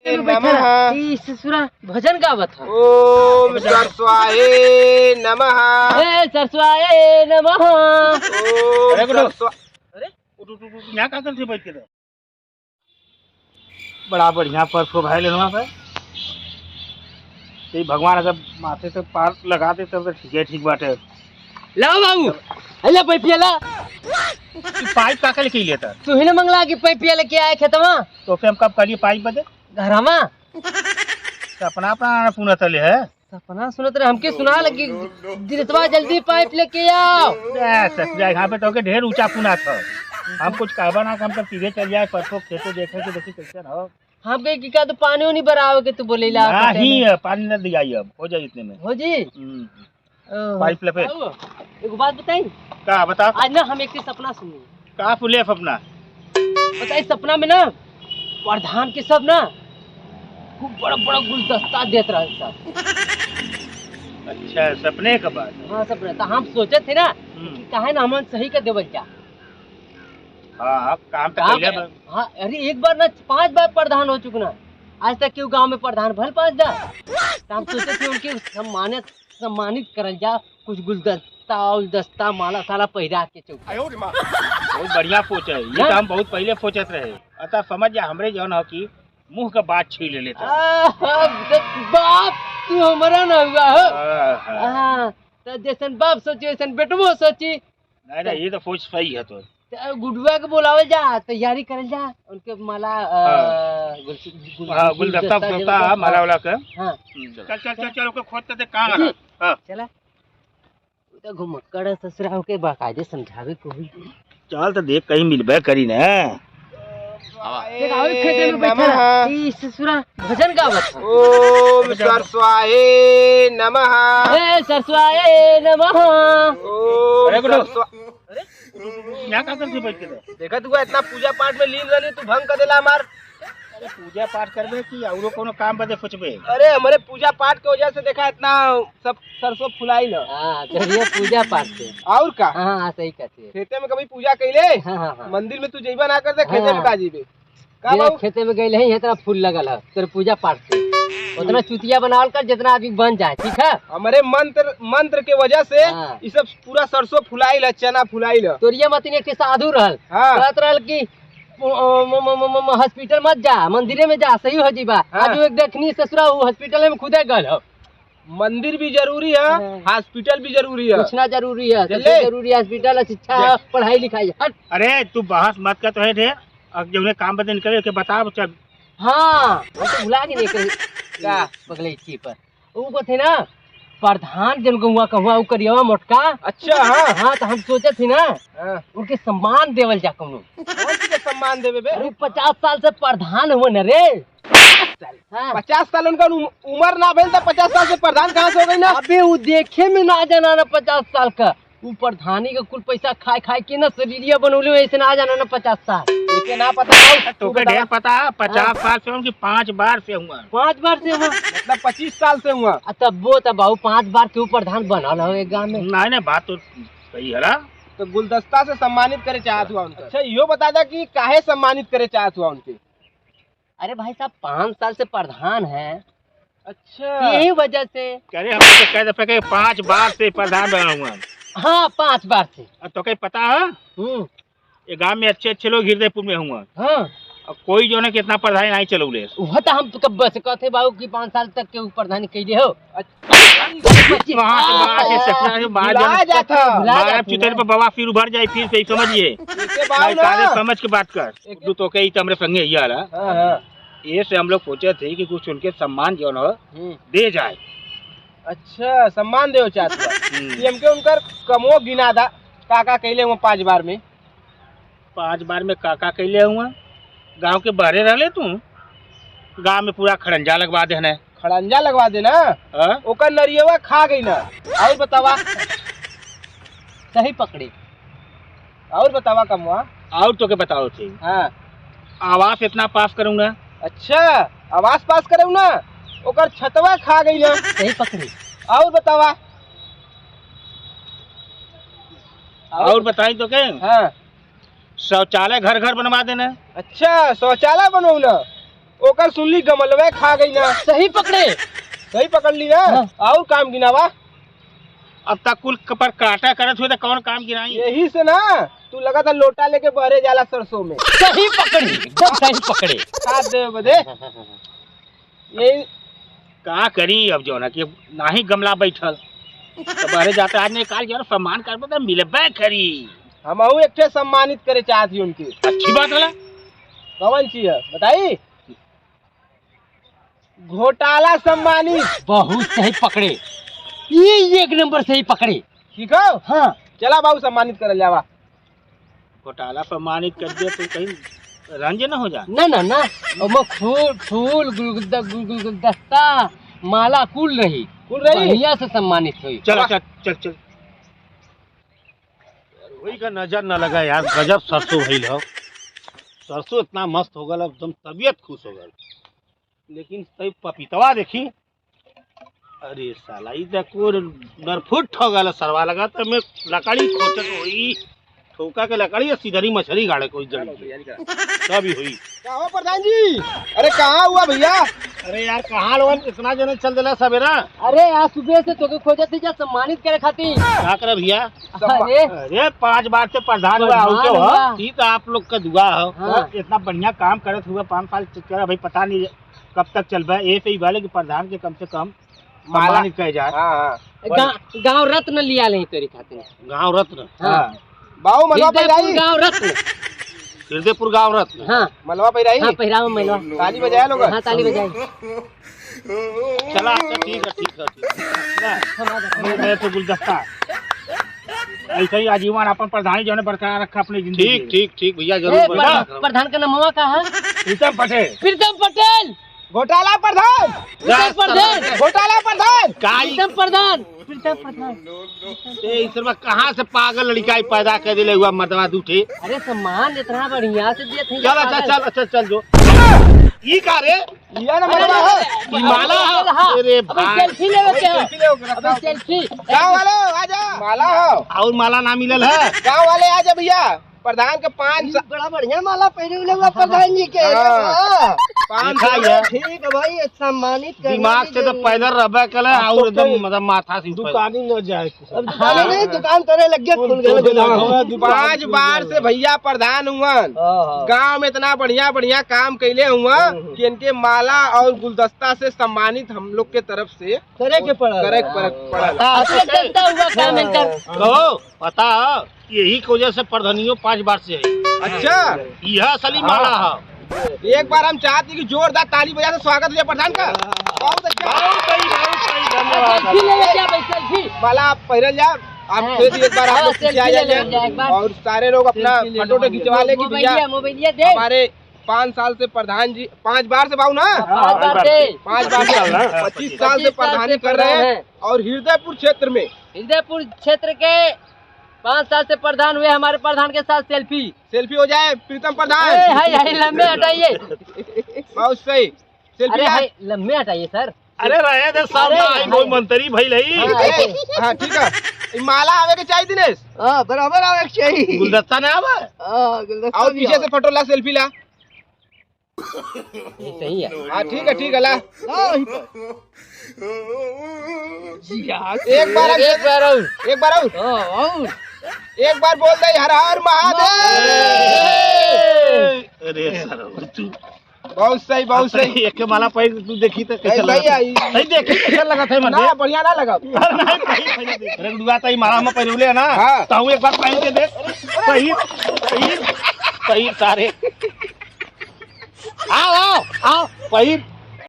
नमः। ससुरा भजन गावत है। ओम सरस्वाहे नमः। सरस्वाए नमः। अरे यहाँ का करते बैठ के बड़ा बढ़िया परसों भाई लेना है। तो भगवान अगर माथे से पार लगा दे तब तो ठीक बाटे। लाओ बाबू अल्लाह पैपिया ला। पाइप का लेके लेता तू ही ना मंगला कि पैपिया लेके आए खेतवा। तो फिर हम कब करिए पाइप बदे घरमा अपना अपना पूना तले है। सपना सुनत रहे हमके सुना लगी दिलवा जल्दी पाइप लेके आओ। यहाँ पे तो के ढेर ऊंचा पुना था। हम कुछ कहबा ना हम तब सीधे चल जाए परसों खेतों देखे कि देखी कैसे हो। हम कहे कि का तो पानी उनी भराओ के तू बोले ला नहीं पानी न दिया अब हो जाए इतने में हो जी। पाइप लपे एक बात बताई का बता। आज ना हम एक सपना सुनी का फुले अपना बताई। सपना में ना प्रधान के सब ना खूब बड़ा बड़ा गुलदस्ता देत रहे सब। अच्छा सपने का बात। हाँ सपना तो हम सोचे थे ना काहे ना हम सही कर देवल क्या। हाँ काम तो हाँ अरे एक बार ना 5 बार प्रधान हो चुका ना। आज तक क्यों गांव में प्रधान भल 5 बार। तो हम सोचे थे उनके सम्मानित करल जा कुछ गुलदस्ता उलदस्ता माला साला पहिरा के चौक। बहुत बढ़िया सोच है ये तो हम बहुत पहले सोचत रहे। अतः समझ जा हमरे जौन हो कि मुंह का बात छीन लेता। बाप तू हमारा ना हुआ हो। हाँ तो जैसन बाप सोची वैसन बेटवो सोची। नहीं ये तो सोच सही है। तो गुडुआ के बोलावल जा तैयारी करल जा उनके माला गुलदस्ता माला वाला का। हाँ चल चल चल चल खोद के कहां है। हां चला तो घुमक्कड़ ससुरा के बाकायदे समझावे को हुई। चल तो देख कहीं मिलबे करी ना। खेते में बैठा ससुरा भजन गावत है। ओम सरस्वाहे नमः। सरस्वाए नमः। यहाँ का करते बैठ के देखा तू इतना पूजा पाठ में लीन रही तू भंग कर देला हमार। अरे पूजा पाठ करबे कि औरो कोनो काम बदे सोचबे। अरे हमारे पूजा पाठ के वजह से देखा इतना सब सरसों फुलाई ना। हाँ चलिए पूजा पाठ से और का। हाँ सही कहते हैं। खेते में कभी पूजा कैले। हाँ मंदिर में तू जइबा ना कर दे खेते में का जीबे का मेरा बाबू। खेते में गई नहीं इतना फूल लगल है तेरे पूजा पाठ से। उतना चुतिया बनावल कर जितना आदमी बन जाए ठीक है। हमारे मंत्र के वजह से हाँ। ये सब पूरा सरसों फुलाई ला चना फुलाई ला। तोरिया मती ने के साधु रहल हाँ। कहत रहल कि हॉस्पिटल मत जा मंदिरे में जा सही हो जीबा। हाँ। आज एक देखनी ससुरा वो हॉस्पिटल में खुदे गल हो। मंदिर भी जरूरी है हॉस्पिटल भी जरूरी है। पूछना जरूरी है जल्दी। सबसे जरूरी है हॉस्पिटल शिक्षा पढ़ाई लिखाई। हट अरे तू बहस मत कर तो है ढेर अब जो काम बदे निकले के बता चल। हाँ हम तो भुला गए नहीं का बगले की पर वो थे ना प्रधान जन गौवा कहवा उ करियवा मोटका। अच्छा हाँ हाँ तो हम सोचे थे ना हाँ। उनके सम्मान देवल जा कौनो। कौन सी के सम्मान देवे बे। अरे 50 साल से प्रधान हुए न रे। हाँ। 50 साल उनका उम्र ना भेल तो 50 साल से प्रधान कहाँ से हो गई ना। अबे वो देखे में ना जाना ना 50 साल का वो प्रधानी का कुल पैसा खाए खाए के ना शरीरिया बनौले ऐसे ना जाना ना 50 साल। लेके ना पता तो के ढेर पता 50 साल से कि 5 बार से हुआ। 5 बार से हुआ मतलब 25 साल से हुआ। तब वो तब बाबू 5 बार के प्रधान बनल हो एक गाँव में। नहीं बात तो सही है ना। तो गुलदस्ता से सम्मानित करे चाहत हुआ उनका। अच्छा यो बता दा कि काहे सम्मानित करे चाहत हुआ उनके। अरे भाई साहब 5 साल से प्रधान है। अच्छा यही वजह से कह रहे हम तो कह दफे के 5 बार से प्रधान बना हुआ। हाँ 5 बार से। तो कहीं पता है ये गांव में अच्छे लोग हृदयपुर में हुआ। हाँ और कोई जो है कितना प्रधान नहीं चलौले। वो तो हम तो कब बस कहते बाबू कि 5 साल तक के प्रधान कैले हो। चुतर पे बाबा फिर उभर जाए फिर सही समझिए समझ के बात कर तू तो कही हमरे संगे ये से हम लोग सोचे थे कि कुछ उनके सम्मान जो है दे जाए। अच्छा सम्मान दे चाहते हमके उनकर कमो गिना दा काका कैले हुआ 5 बार में। 5 बार में काका कैले हुआ गांव के बहरे रहले तू गांव में पूरा खड़ंजा लगवा देना। खड़ंजा लगवा देना ओकर नरियवा खा गई ना। और बतावा सही पकड़ी। और बतावा कमवा और तो के बताओ थे। हाँ आवास इतना पास करूंगा। अच्छा आवास पास करूँ ना ओकर छतवा खा गई ना। सही पकड़ी। और बतावा और बताई तो के। हाँ शौचालय घर घर बनवा देना। अच्छा शौचालय बनऊ ना ओकर सुनली गमलवे खा गई ना। सही पकड़े। सही पकड़ ली ना। हाँ। और काम गिनावा। अब तक कुल पर काटा करत हुए तो कौन काम गिनाई? यही से ना तू लगा था लोटा लेके बहरे जाला सरसों में। सही पकड़ी, एकदम सही पकड़े। साथ दे बदे यही का करी अब जो ना कि नाही गमला बैठल तो बहरे जाता आज निकाल जो सम्मान कर तो मिलबे करी। हम एक ठे सम्मानित करे चाहती उनकी। अच्छी बात है। कौन चीज है बताई? घोटाला सम्मानित। बहुत सही पकड़े, ये एक नंबर सही पकड़े। ठीक है। हाँ चला बाबू सम्मानित कर जावा। घोटाला सम्मानित कर दिया तो कहीं रंज न हो जा। ना ना ना, और फूल फूल गुलदस्ता माला कुल रही, बढ़िया से सम्मानित हुई। चल चल चल चल। वही का नजर न लगा यार, गजब सरसों भइल हो। सरसों इतना मस्त हो गल, एकदम तबीयत खुश हो गल। लेकिन तई पपीतवा देखी, अरे साला ई देखो नरफुट हो गल सरवा लगा तो मैं लकड़ी खोचत होई, ठोका के लकड़ी सीधरी मछली गाड़े कोई जड़ी तब ही हुई। क्या हुआ प्रधान जी? अरे कहाँ हुआ भैया? अरे यार कहाँ लोगन इतना जने चल दिला सवेरा? अरे आज सुबह से तो खोजे थी जा सम्मानित करे खातिर। क्या करे भैया? अरे अरे 5 बार से प्रधान हुआ प्रधान हो हुआ। ई तो आप लोग का दुआ हो। हाँ। इतना बढ़िया काम करत हुआ 5 साल चल भाई, पता नहीं कब तक चल भाई। ऐसे ही वाले कि प्रधान के कम से कम माला सम्मानित कहे जाए। हाँ गाँव रत्न लिया नहीं तेरी खातिर। गाँव रत्न, हाँ बाबू मलवा पैराई। गाँव रत्न। हृदयपुर गाँव रत्न। हाँ मलवा पैराई। हाँ पहरावा महिला। ताली बजाया लोग। हाँ ताली बजाई। चला अच्छा ठीक है ठीक है ठीक है। मैं तो गुलदस्ता ऐसे ही आजीवन अपन प्रधानी जो है बरकरार रखा अपनी जिंदगी। ठीक ठीक ठीक भैया ए, जरूर बढ़िया। प्रधान का नाम का है प्रीतम पटेल। प्रीतम पटेल। घोटाला प्रधान। प्रीतम प्रधान। घोटाला प्रधान। प्रीतम प्रधान। प्रीतम प्रधान। कहाँ से पागल लड़का पैदा कर दिले हुआ मर्दवा दूठे। अरे सम्मान इतना बढ़िया से दिए थे। चल अच्छा चल अच्छा चल जो ई का रे ये ना मलवा है। ई माला है। अरे भाई सेल्फी लेवे के है। अबे सेल्फी। गाँव वाले आजा। माला हो। और माला ना मिलल है। गाँव वाले आजा भैया। प्रधान के 5 बड़ा बढ़िया माला पहने हुए हुआ प्रधान जी के। हाँ। 5 5 ठीक है भाई, सम्मानित कर दिमाग से तो पैदल रबे कले और एकदम मतलब माथा से दुकानी न जाए। अब दुकान नहीं, दुकान करे लग गया खुल गया। 5 बार से भैया प्रधान हुआ। गांव में इतना बढ़िया बढ़िया काम कैले हुआ कि इनके माला और गुलदस्ता से सम्मानित हम लोग के तरफ से करे के पड़ा। पड़ा। जनता हुआ काम इनका। कहो पता यही की वजह से प्रधानियों 5 बार से है। अच्छा यह असली माला है। एक बार हम चाहते कि जोरदार ताली बजा से स्वागत हो प्रधान का। बहुत अच्छा। सेल्फी ले ले क्या भाई, सेल्फी। माला आप पहले जा। आप फिर एक बार आप लोग पीछे आ जाइए और सारे लोग अपना फोटो खिंचवा ले कि भैया मोबाइलिया दे। हमारे 5 साल से प्रधान जी 5 बार से बाबू ना 5 बार दे। 5 बार से 25 साल से प्रधानी कर रहे हैं और हृदयपुर क्षेत्र में हृदयपुर क्षेत्र के 5 साल से प्रधान हुए। हमारे प्रधान के साथ सेल्फी हो जाए प्रीतम प्रधान। हाय हाय लंबे हटाइए। बहुत सही सेल्फी। अरे हाय लंबे हटाइए सर। अरे रहे दे सामने कोई मंत्री भइल है। हाँ ठीक है। ई माला आवे के चाहिए दिनेश। हां बराबर आवे के चाहिए। गुलदस्ता ने आवे। हां गुलदस्ता और पीछे से फोटो ला सेल्फी ला। सही है। हाँ ठीक है ला। एक बार और एक बार बोल दे हर हर महादेव। अरे सर तू बहुत सही। एक माला पहन तू देखी तो कैसा लगा? सही देखी कैसा लगा था मन ना बढ़िया ना लगा। अरे दुआ तई माला में पहनले ना। हाँ। ताऊ एक बार पहन के देख। सही सारे आओ आओ आओ पहिर।